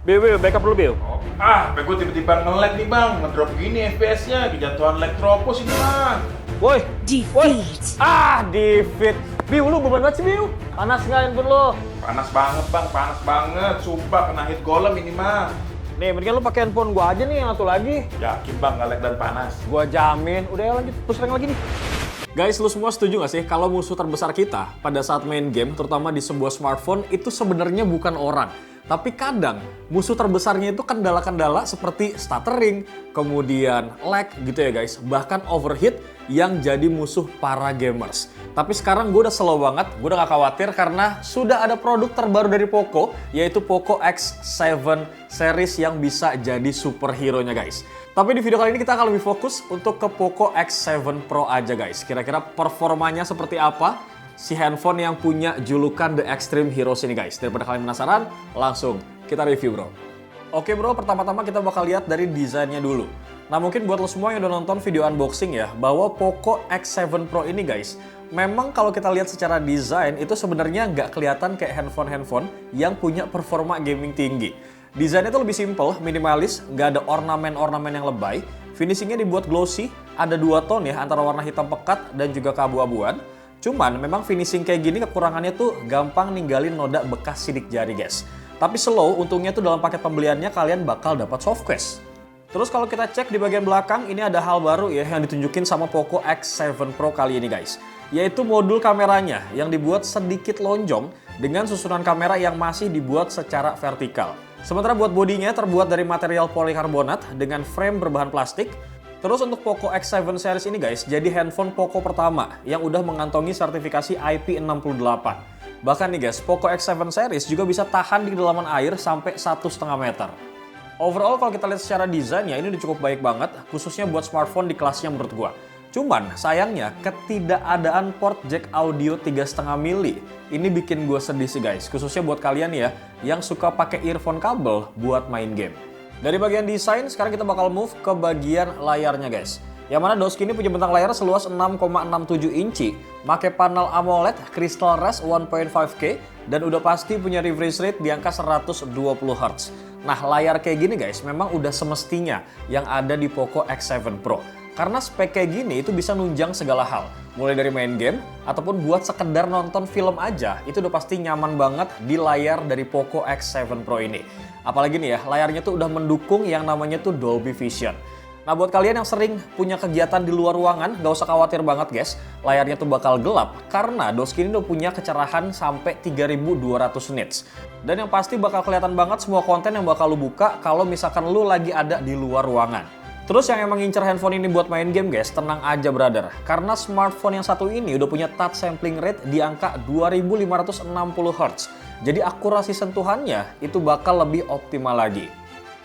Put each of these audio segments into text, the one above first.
Bil, backup dulu, Bil. Oh, gue tiba-tiba nge-lag nih bang, ngedrop gini FPS-nya, kejatuhan lag tropos ini bang. Woi, Defeat. defeat. Bil, lu beban banget sih, Bil. Panas nggak handphone lo? Panas banget bang, panas banget, sumpah kena hit golem ini mah. Nih, mendingan lu pakai handphone gua aja nih yang satu lagi. Yakin bang, nggak lag dan panas. Gua jamin. Udah ya lanjut, push rank lagi nih. Guys, lu semua setuju gak sih kalau musuh terbesar kita pada saat main game, terutama di sebuah smartphone, itu sebenarnya bukan orang. Tapi kadang musuh terbesarnya itu kendala-kendala seperti stuttering, kemudian lag gitu ya guys. Bahkan overheat yang jadi musuh para gamers. Tapi sekarang gue udah slow banget, gue udah gak khawatir karena sudah ada produk terbaru dari Poco, yaitu Poco X7 series yang bisa jadi superhero-nya guys. Tapi di video kali ini kita akan lebih fokus untuk ke Poco X7 Pro aja guys. Kira-kira performanya seperti apa si handphone yang punya julukan The Extreme Heroes ini guys. Daripada kalian penasaran, langsung kita review bro. Oke bro, pertama-tama kita bakal lihat dari desainnya dulu. Nah mungkin buat lo semua yang udah nonton video unboxing ya, bahwa Poco X7 Pro ini guys, memang kalau kita lihat secara desain itu sebenarnya nggak kelihatan kayak handphone-handphone yang punya performa gaming tinggi. Desainnya itu lebih simple, minimalis, nggak ada ornamen-ornamen yang lebay. Finishingnya dibuat glossy, ada dua tone ya, antara warna hitam pekat dan juga keabu-abuan. Cuman memang finishing kayak gini kekurangannya tuh gampang ninggalin noda bekas sidik jari guys. Tapi slow, untungnya tuh dalam paket pembeliannya kalian bakal dapat soft case. Terus kalau kita cek di bagian belakang, ini ada hal baru ya yang ditunjukin sama Poco X7 Pro kali ini guys. Yaitu modul kameranya yang dibuat sedikit lonjong dengan susunan kamera yang masih dibuat secara vertikal. Sementara buat bodinya terbuat dari material polikarbonat dengan frame berbahan plastik. Terus untuk Poco X7 series ini guys, jadi handphone Poco pertama yang udah mengantongi sertifikasi IP68. Bahkan nih guys, Poco X7 series juga bisa tahan di kedalaman air sampai 1,5 meter. Overall kalau kita lihat secara desain ya ini udah cukup baik banget, khususnya buat smartphone di kelasnya menurut gua. Cuman sayangnya ketidakadaan port jack audio 3,5 mili ini bikin gue sedih sih guys, khususnya buat kalian ya yang suka pakai earphone kabel buat main game. Dari bagian desain sekarang kita bakal move ke bagian layarnya guys. Yang mana Doski ini punya bentang layar seluas 6,67 inci, pakai panel AMOLED Crystal Res 1.5K dan udah pasti punya refresh rate di angka 120 Hz. Nah layar kayak gini guys memang udah semestinya yang ada di Poco X7 Pro. Karena spek kayak gini itu bisa nunjang segala hal. Mulai dari main game, ataupun buat sekedar nonton film aja, itu udah pasti nyaman banget di layar dari Poco X7 Pro ini. Apalagi nih ya, layarnya tuh udah mendukung yang namanya tuh Dolby Vision. Nah buat kalian yang sering punya kegiatan di luar ruangan, gak usah khawatir banget guys. Layarnya tuh bakal gelap, karena Doski ini udah punya kecerahan sampai 3200 nits. Dan yang pasti bakal kelihatan banget semua konten yang bakal lu buka kalau misalkan lu lagi ada di luar ruangan. Terus yang emang ngincer handphone ini buat main game guys, tenang aja brother. Karena smartphone yang satu ini udah punya touch sampling rate di angka 2560 Hz. Jadi akurasi sentuhannya itu bakal lebih optimal lagi.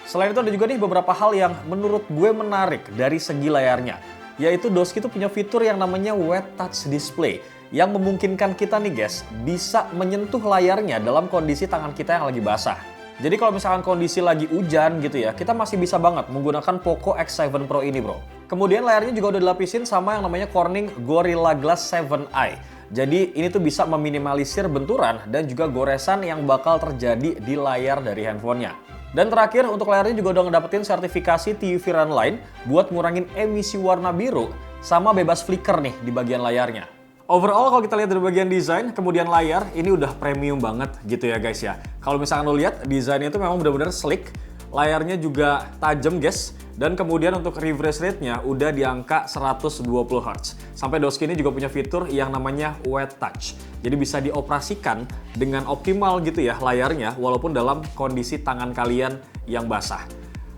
Selain itu ada juga nih beberapa hal yang menurut gue menarik dari segi layarnya. Yaitu Doski itu punya fitur yang namanya Wet Touch Display. Yang memungkinkan kita nih guys, bisa menyentuh layarnya dalam kondisi tangan kita yang lagi basah. Jadi kalau misalkan kondisi lagi hujan gitu ya, kita masih bisa banget menggunakan Poco X7 Pro ini bro. Kemudian layarnya juga udah dilapisin sama yang namanya Corning Gorilla Glass 7i. Jadi ini tuh bisa meminimalisir benturan dan juga goresan yang bakal terjadi di layar dari handphonenya. Dan terakhir untuk layarnya juga udah ngedapetin sertifikasi TUV Runline buat ngurangin emisi warna biru sama bebas flicker nih di bagian layarnya. Overall kalau kita lihat dari bagian desain, kemudian layar, ini udah premium banget gitu ya guys ya. Kalau misalkan lo lihat, desainnya itu memang benar-benar sleek, layarnya juga tajam guys, dan kemudian untuk refresh rate-nya udah di angka 120 Hz. Sampai Doski ini juga punya fitur yang namanya Wet Touch. Jadi bisa dioperasikan dengan optimal gitu ya layarnya, walaupun dalam kondisi tangan kalian yang basah.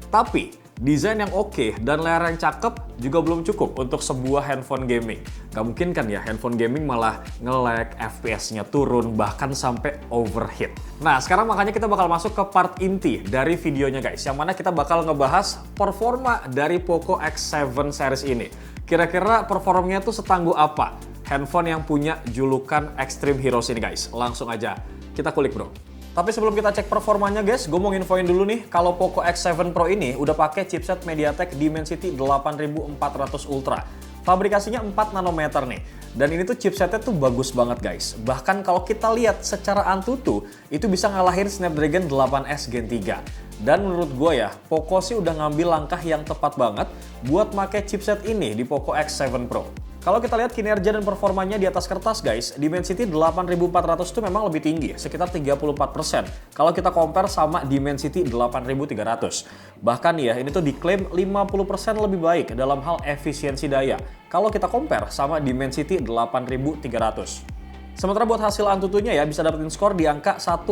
Tapi desain yang oke dan layar yang cakep juga belum cukup untuk sebuah handphone gaming. Gak mungkin kan ya handphone gaming malah nge-lag, FPS-nya turun, bahkan sampai overheat. Nah sekarang makanya kita bakal masuk ke part inti dari videonya guys. Yang mana kita bakal ngebahas performa dari Poco X7 series ini. Kira-kira performanya tuh setangguh apa handphone yang punya julukan Extreme Heroes ini guys. Langsung aja kita kulik bro. Tapi sebelum kita cek performanya guys, gue mau nginfoin dulu nih kalau Poco X7 Pro ini udah pakai chipset MediaTek Dimensity 8400 Ultra. Fabrikasinya 4 nanometer nih. Dan ini tuh chipsetnya tuh bagus banget guys. Bahkan kalau kita lihat secara Antutu, itu bisa ngalahin Snapdragon 8S Gen 3. Dan menurut gue ya, Poco sih udah ngambil langkah yang tepat banget buat pakai chipset ini di Poco X7 Pro. Kalau kita lihat kinerja dan performanya di atas kertas guys, Dimensity 8400 itu memang lebih tinggi, sekitar 34%. Kalau kita compare sama Dimensity 8300. Bahkan ya, ini tuh diklaim 50% lebih baik dalam hal efisiensi daya. Kalau kita compare sama Dimensity 8300. Sementara buat hasil Antutunya ya bisa dapetin skor di angka 1,5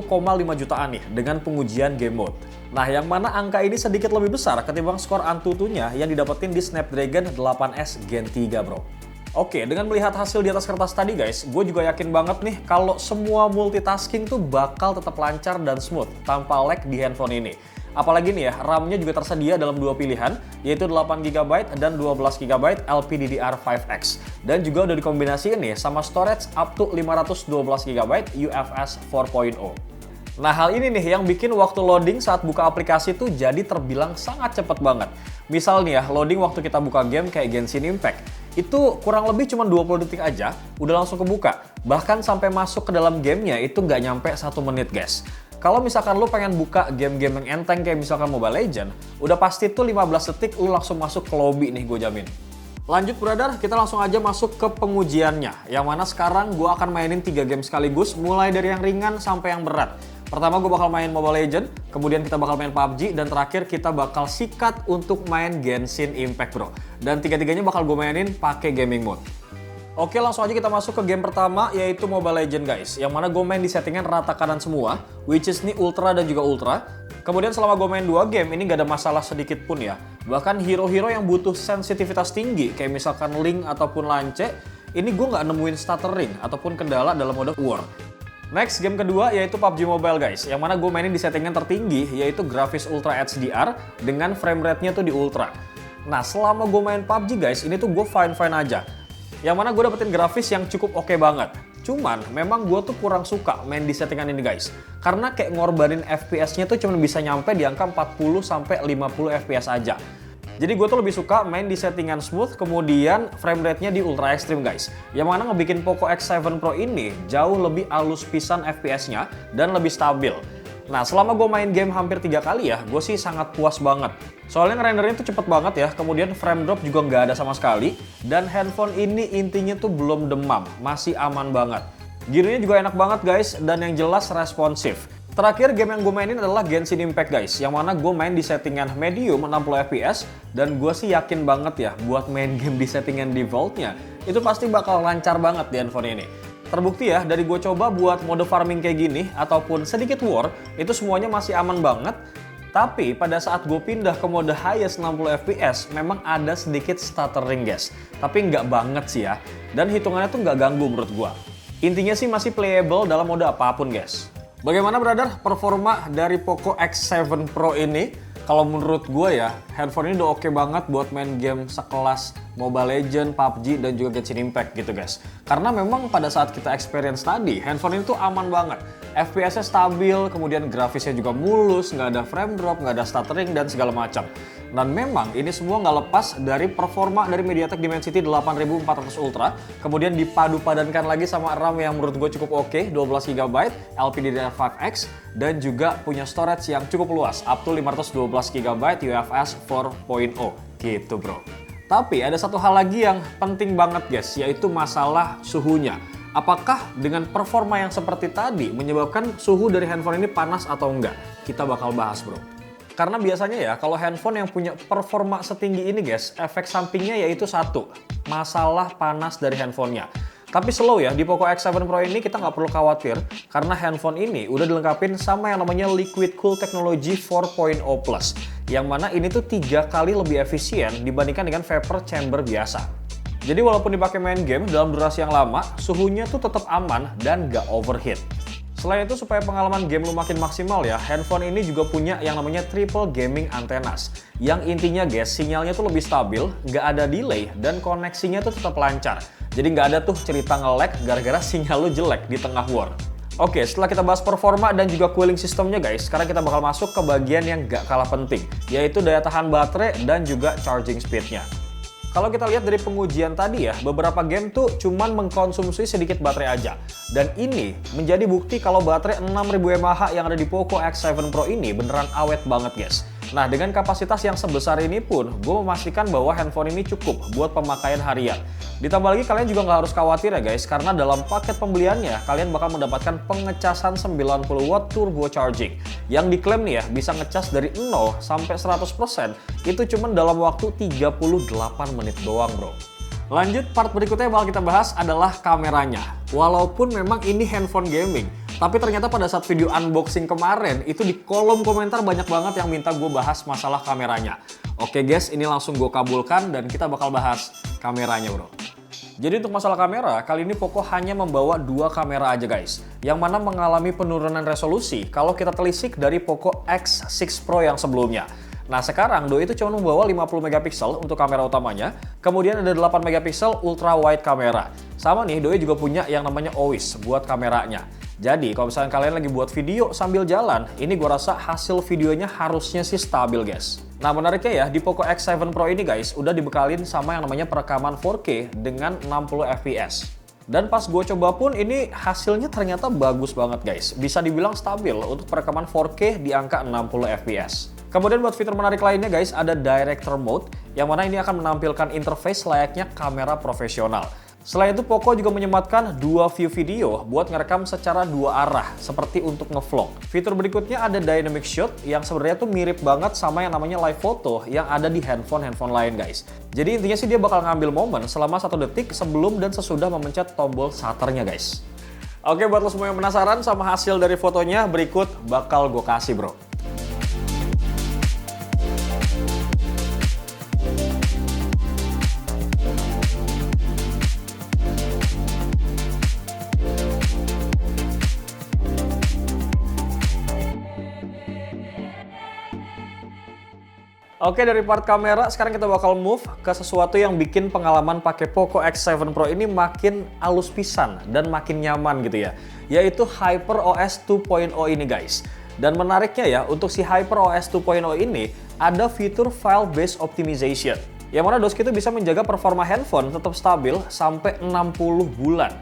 jutaan nih dengan pengujian game mode. Nah, yang mana angka ini sedikit lebih besar ketimbang skor Antutunya yang didapetin di Snapdragon 8S Gen 3 bro. Oke, dengan melihat hasil di atas kertas tadi guys, gue juga yakin banget nih kalau semua multitasking tuh bakal tetap lancar dan smooth tanpa lag di handphone ini. Apalagi nih ya, RAM-nya juga tersedia dalam dua pilihan, yaitu 8GB dan 12GB LPDDR5X. Dan juga udah dikombinasiin nih sama storage up to 512GB UFS 4.0. Nah, hal ini nih yang bikin waktu loading saat buka aplikasi tuh jadi terbilang sangat cepat banget. Misal nih ya, loading waktu kita buka game kayak Genshin Impact, itu kurang lebih cuma 20 detik aja, udah langsung kebuka. Bahkan sampai masuk ke dalam gamenya itu nggak nyampe 1 menit guys. Kalau misalkan lu pengen buka game-game yang enteng kayak misalkan Mobile Legends, udah pasti tuh 15 detik lu langsung masuk ke lobby nih, gue jamin. Lanjut brother, kita langsung aja masuk ke pengujiannya. Yang mana sekarang gue akan mainin 3 game sekaligus, mulai dari yang ringan sampai yang berat. Pertama gue bakal main Mobile Legends, kemudian kita bakal main PUBG, dan terakhir kita bakal sikat untuk main Genshin Impact bro. Dan tiga-tiganya bakal gue mainin pakai gaming mode. Oke, langsung aja kita masuk ke game pertama, yaitu Mobile Legends guys. Yang mana gue main di settingan rata kanan semua, which is ini Ultra dan juga Ultra. Kemudian selama gue main 2 game, ini gak ada masalah sedikit pun ya. Bahkan hero-hero yang butuh sensitivitas tinggi, kayak misalkan Link ataupun Lance, ini gue gak nemuin stuttering ataupun kendala dalam mode War. Next, game kedua yaitu PUBG Mobile guys, yang mana gue mainin di settingan tertinggi, yaitu grafis Ultra HDR dengan frame rate-nya tuh di Ultra. Nah, selama gue main PUBG guys, ini tuh gue fine-fine aja. Yang mana gue dapetin grafis yang cukup oke banget. Cuman, memang gue tuh kurang suka main di settingan ini guys. Karena kayak ngorbanin FPS-nya tuh cuma bisa nyampe di angka 40-50 FPS aja. Jadi gue tuh lebih suka main di settingan smooth, kemudian frame rate-nya di ultra extreme guys. Yang mana ngebikin Poco X7 Pro ini jauh lebih halus pisan FPS-nya dan lebih stabil. Nah, selama gue main game hampir 3 kali ya, gue sih sangat puas banget. Soalnya ngerendernya tuh cepet banget ya, kemudian frame drop juga nggak ada sama sekali. Dan handphone ini intinya tuh belum demam, masih aman banget. Gearnya juga enak banget guys, dan yang jelas responsif. Terakhir game yang gue mainin adalah Genshin Impact guys, yang mana gue main di settingan medium 60 fps, dan gue sih yakin banget ya buat main game di settingan defaultnya, itu pasti bakal lancar banget di handphone ini. Terbukti ya, dari gue coba buat mode farming kayak gini, ataupun sedikit war, itu semuanya masih aman banget. Tapi pada saat gue pindah ke mode highest 60 fps, memang ada sedikit stuttering guys. Tapi nggak banget sih ya, dan hitungannya tuh nggak ganggu menurut gue. Intinya sih masih playable dalam mode apapun guys. Bagaimana brother performa dari Poco X7 Pro ini? Kalau menurut gue ya, handphone ini udah oke banget buat main game sekelas Mobile Legends, PUBG, dan juga Genshin Impact gitu guys. Karena memang pada saat kita experience tadi, handphone ini tuh aman banget. FPS-nya stabil, kemudian grafisnya juga mulus, nggak ada frame drop, nggak ada stuttering, dan segala macam. Dan memang ini semua nggak lepas dari performa dari MediaTek Dimensity 8400 Ultra, kemudian dipadu-padankan lagi sama RAM yang menurut gue cukup oke, 12GB LPDDR5X, dan juga punya storage yang cukup luas, up to 512GB UFS 4.0 gitu bro. Tapi ada satu hal lagi yang penting banget guys, yaitu masalah suhunya. Apakah dengan performa yang seperti tadi menyebabkan suhu dari handphone ini panas atau enggak? Kita bakal bahas bro. Karena biasanya ya, kalau handphone yang punya performa setinggi ini guys, efek sampingnya yaitu satu, masalah panas dari handphonenya. Tapi slow ya, di Poco X7 Pro ini kita nggak perlu khawatir, karena handphone ini udah dilengkapin sama yang namanya Liquid Cool Technology 4.0 Plus. Yang mana ini tuh 3 kali lebih efisien dibandingkan dengan vapor chamber biasa. Jadi walaupun dipakai main game dalam durasi yang lama, suhunya tuh tetap aman dan nggak overheat. Selain itu, supaya pengalaman game lu makin maksimal ya, handphone ini juga punya yang namanya triple gaming antennas. Yang intinya guys, sinyalnya tuh lebih stabil, nggak ada delay, dan koneksinya tuh tetap lancar. Jadi nggak ada tuh cerita nge-lag gara-gara sinyal lu jelek di tengah war. Oke, setelah kita bahas performa dan juga cooling systemnya guys, sekarang kita bakal masuk ke bagian yang nggak kalah penting, yaitu daya tahan baterai dan juga charging speednya. Kalau kita lihat dari pengujian tadi ya, beberapa game tuh cuman mengkonsumsi sedikit baterai aja. Dan ini menjadi bukti kalau baterai 6000 mAh yang ada di Poco X7 Pro ini beneran awet banget guys. Nah, dengan kapasitas yang sebesar ini pun, gue memastikan bahwa handphone ini cukup buat pemakaian harian. Ditambah lagi kalian juga nggak harus khawatir ya guys, karena dalam paket pembeliannya, kalian bakal mendapatkan pengecasan 90 watt turbo charging. Yang diklaim nih ya, bisa ngecas dari 0 sampai 100%, itu cuma dalam waktu 38 menit doang bro. Lanjut, part berikutnya yang bakal kita bahas adalah kameranya. Walaupun memang ini handphone gaming, tapi ternyata pada saat video unboxing kemarin, itu di kolom komentar banyak banget yang minta gue bahas masalah kameranya. Oke guys, ini langsung gue kabulkan dan kita bakal bahas kameranya bro. Jadi untuk masalah kamera, kali ini Poco hanya membawa 2 kamera aja guys, yang mana mengalami penurunan resolusi kalau kita telisik dari Poco X6 Pro yang sebelumnya. Nah sekarang Doi itu cuma membawa 50 megapiksel untuk kamera utamanya, kemudian ada 8 megapiksel ultra wide kamera. Sama nih Doi juga punya yang namanya OIS buat kameranya. Jadi kalau misalnya kalian lagi buat video sambil jalan, ini gua rasa hasil videonya harusnya sih stabil guys. Nah menariknya ya, di Poco X7 Pro ini guys, udah dibekalin sama yang namanya perekaman 4K dengan 60 fps. Dan pas gue coba pun ini hasilnya ternyata bagus banget guys. Bisa dibilang stabil untuk perekaman 4K di angka 60 fps. Kemudian buat fitur menarik lainnya guys, ada Director Mode, yang mana ini akan menampilkan interface layaknya kamera profesional. Selain itu Poco juga menyematkan 2 view video buat ngerekam secara 2 arah, seperti untuk ngevlog. Fitur berikutnya ada Dynamic Shot, yang sebenarnya tuh mirip banget sama yang namanya live photo yang ada di handphone lain guys. Jadi intinya sih dia bakal ngambil momen selama 1 detik sebelum dan sesudah memencet tombol shutternya guys. Oke, buat lo semua yang penasaran sama hasil dari fotonya, berikut bakal gue kasih bro. Oke, dari part kamera, sekarang kita bakal move ke sesuatu yang bikin pengalaman pakai Poco X7 Pro ini makin halus pisan dan makin nyaman gitu ya. Yaitu HyperOS 2.0 ini guys. Dan menariknya ya, untuk si HyperOS 2.0 ini ada fitur File Based Optimization. Yang mana Doski itu bisa menjaga performa handphone tetap stabil sampai 60 bulan.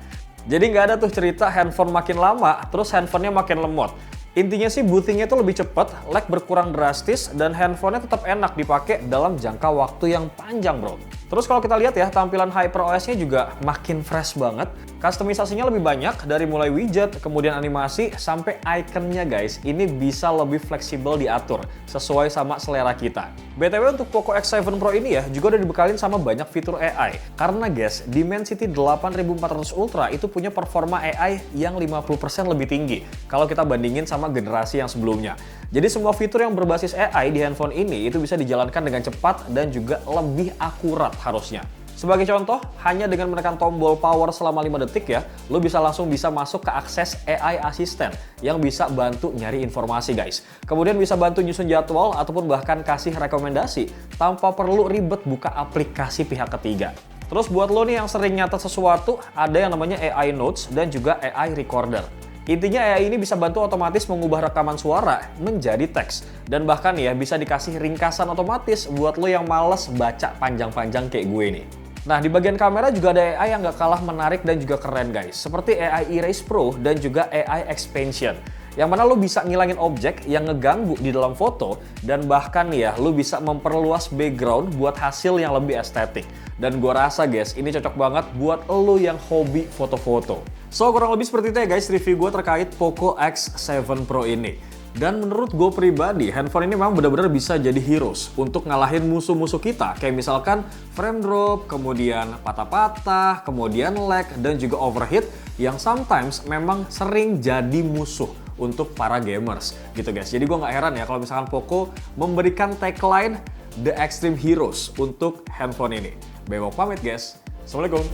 Jadi nggak ada tuh cerita handphone makin lama, terus handphonenya makin lemot. Intinya sih bootingnya itu lebih cepat, lag berkurang drastis, dan handphonenya tetap enak dipakai dalam jangka waktu yang panjang bro. Terus kalau kita lihat ya, tampilan HyperOS-nya juga makin fresh banget. Customisasinya lebih banyak, dari mulai widget, kemudian animasi, sampai ikonnya guys. Ini bisa lebih fleksibel diatur, sesuai sama selera kita. BTW untuk Poco X7 Pro ini ya, juga udah dibekalin sama banyak fitur AI. Karena guys, Dimensity 8400 Ultra itu punya performa AI yang 50% lebih tinggi kalau kita bandingin sama generasi yang sebelumnya. Jadi semua fitur yang berbasis AI di handphone ini itu bisa dijalankan dengan cepat dan juga lebih akurat harusnya. Sebagai contoh, hanya dengan menekan tombol power selama 5 detik ya, lo bisa langsung masuk ke akses AI Assistant yang bisa bantu nyari informasi guys. Kemudian bisa bantu nyusun jadwal ataupun bahkan kasih rekomendasi tanpa perlu ribet buka aplikasi pihak ketiga. Terus buat lo nih yang sering nyatet sesuatu, ada yang namanya AI Notes dan juga AI Recorder. Intinya AI ini bisa bantu otomatis mengubah rekaman suara menjadi teks. Dan bahkan ya bisa dikasih ringkasan otomatis buat lo yang males baca panjang-panjang kayak gue nih. Nah di bagian kamera juga ada AI yang gak kalah menarik dan juga keren guys. Seperti AI Erase Pro dan juga AI Expansion. Yang mana lo bisa ngilangin objek yang ngeganggu di dalam foto. Dan bahkan ya lo bisa memperluas background buat hasil yang lebih estetik. Dan gue rasa guys ini cocok banget buat lo yang hobi foto-foto. So kurang lebih seperti itu ya guys review gue terkait Poco X7 Pro ini. Dan menurut gue pribadi, handphone ini memang benar-benar bisa jadi heroes untuk ngalahin musuh-musuh kita. Kayak misalkan frame drop, kemudian patah-patah, kemudian lag, dan juga overheat yang sometimes memang sering jadi musuh untuk para gamers gitu guys. Jadi gue nggak heran ya kalau misalkan Poco memberikan tagline The Extreme Heroes untuk handphone ini. Bewok pamit guys. Assalamualaikum.